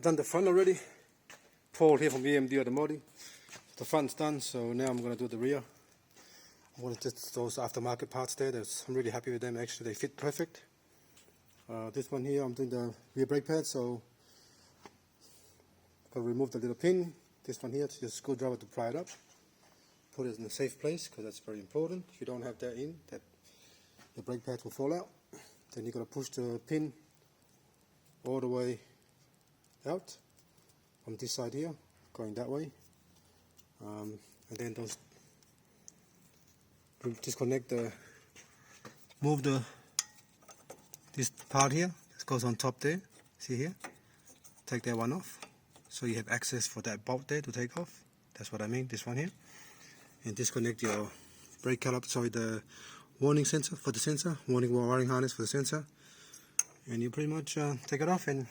I've done the front already. Paul here from EMD Automotive. The front's done, so now I'm going to do the rear. I want to test those aftermarket parts there. I'm really happy with them. Actually, they fit perfect. This one here, I'm doing the rear brake pad, so I'll remove the little pin. This one here, it's just a screwdriver to pry it up. Put it in a safe place, because that's very important. If you don't have that in, the brake pad will fall out. Then you're going to push the pin all the way out from this side here, going that way. And then disconnect move this part here. This goes on top there. See here? Take that one off, so you have access for that bolt there to take off. That's what I mean. This one here. And disconnect your brake caliper. Sorry, the warning sensor for the sensor. Warning wiring harness for the sensor. And you pretty much take it off and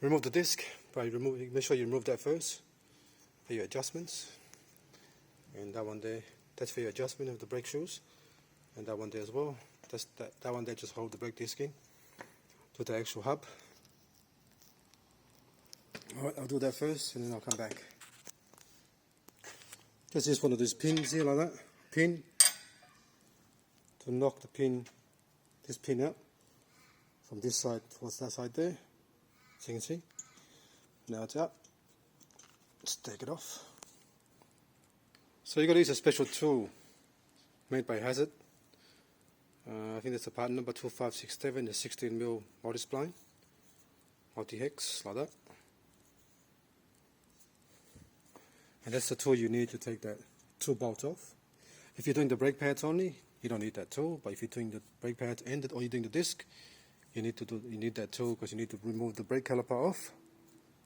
remove the disc. Make sure you remove that first for your adjustments. And that one there, that's for your adjustment of the brake shoes. And that one there as well. That one there just hold the brake disc in to the actual hub. Alright, I'll do that first and then I'll come back. Just one of these pins here like that. Pin to knock this pin out from this side towards that side there. So you can see. Now it's out. Let's take it off. So you're going to use a special tool made by Hazard. I think that's a part number 2567, the 16mm multi-spline, multi-hex, like that. And that's the tool you need to take that two bolts off. If you're doing the brake pads only, you don't need that tool. But if you're doing the brake pads or you're doing the disc, you need that tool, because you need to remove the brake caliper off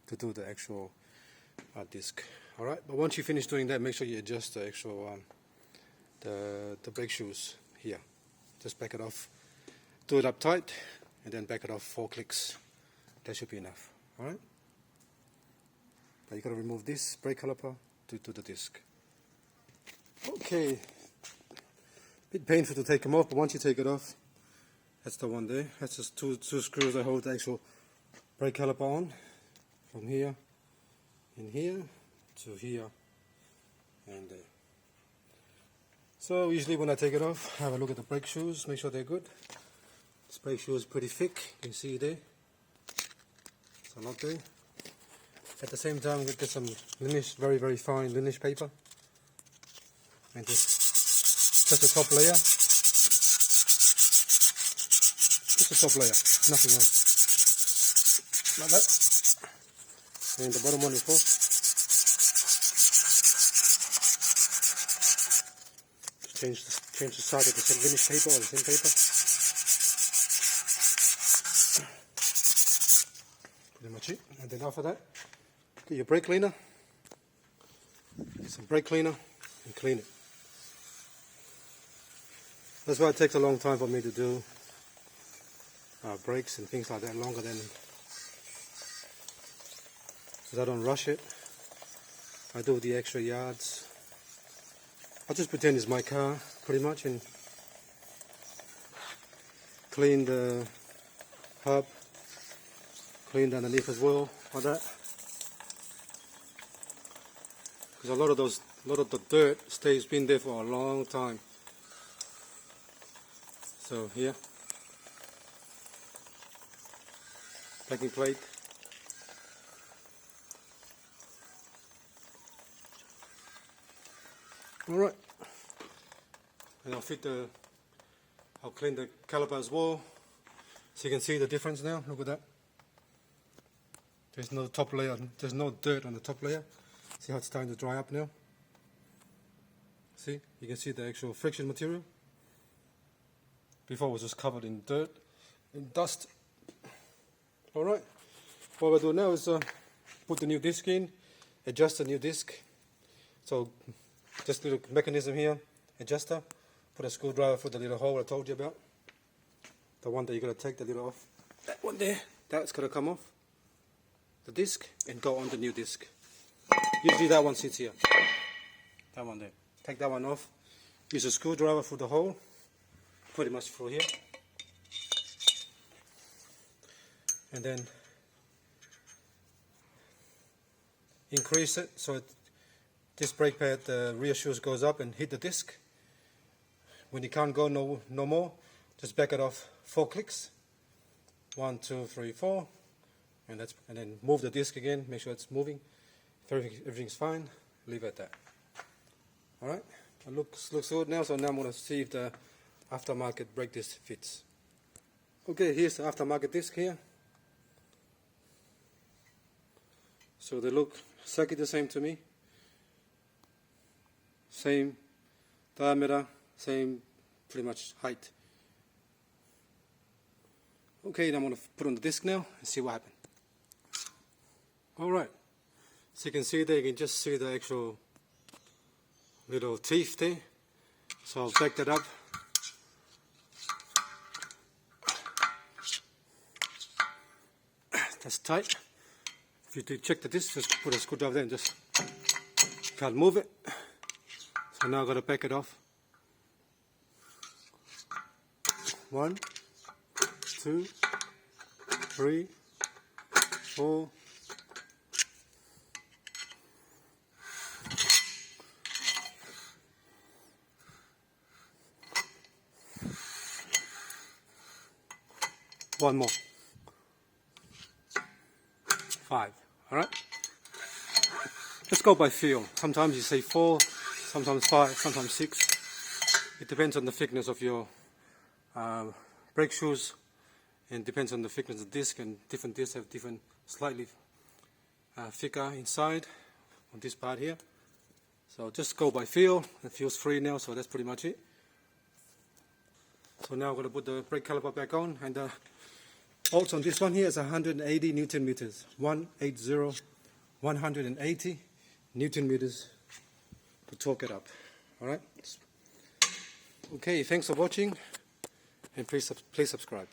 to do the actual disc. All right. But once you finish doing that, make sure you adjust the actual the brake shoes here. Just back it off. Do it up tight, and then back it off 4 clicks. That should be enough. All right. But you got to remove this brake caliper to do the disc. Okay. Bit painful to take them off, but once you take it off, that's the one there. That's just two screws that hold the actual brake caliper on, from here, in here, to here, and there. So usually when I take it off, I have a look at the brake shoes, make sure they're good. This brake shoe is pretty thick, you can see there. It's a lot there. At the same time, we get some Linish, very, very fine Linish paper. And just the top layer. Just the top layer, nothing else. Like that. And the bottom one is full. Just change the side of the Linish paper or the same paper. Pretty much it. And then after that, get your brake cleaner, get some brake cleaner, and clean it. That's why it takes a long time for me to do brakes and things like that, longer than, because I don't rush it. I do the extra yards. I just pretend it's my car, pretty much, and clean the hub, clean the underneath as well, like that. Because a lot of the dirt been there for a long time. So here, backing plate. All right, and I'll clean the caliper as well, so you can see the difference now. Look at that. There's no top layer. There's no dirt on the top layer. See how it's starting to dry up now? See? You can see the actual friction material. Before it was just covered in dirt and dust. Alright. What we'll do now is put the new disc in, adjust the new disc. So just little mechanism here, adjuster, put a screwdriver for the little hole I told you about. The one that you're going to take the little off. That one there, that's going to come off. The disc and go on the new disc. Usually that one sits here. That one there. Take that one off. Use a screwdriver for the hole. Pretty much through here. And then increase it so this brake pad, the rear shoes goes up and hit the disc. When you can't go no more, just back it off 4 clicks. 1, 2, 3, 4, and then move the disc again. Make sure it's moving. If everything's fine, leave it at that. All right, it looks good now. So now I'm going to see if the aftermarket brake disc fits. Okay, here's the aftermarket disc here. So they look exactly the same to me. Same diameter, same pretty much height. Okay, then I'm going to put on the disc now and see what happens. Alright, so you can see there, you can just see the actual little teeth there. So I'll back that up. That's tight. If you do check the disc, just put a screwdriver there and just can't move it. So now I've got to back it off. 1, 2, 3, 4. One more. 5. All right. Let's go by feel. Sometimes you say 4, sometimes 5, sometimes 6. It depends on the thickness of your brake shoes, and depends on the thickness of the disc. And different discs have different, slightly thicker inside on this part here. So just go by feel. It feels free now, so that's pretty much it. So now I'm going to put the brake caliper back on, and the bolts on this one here is 180 Newton meters. 180 Newton meters to torque it up. Alright? Okay, thanks for watching, and please subscribe.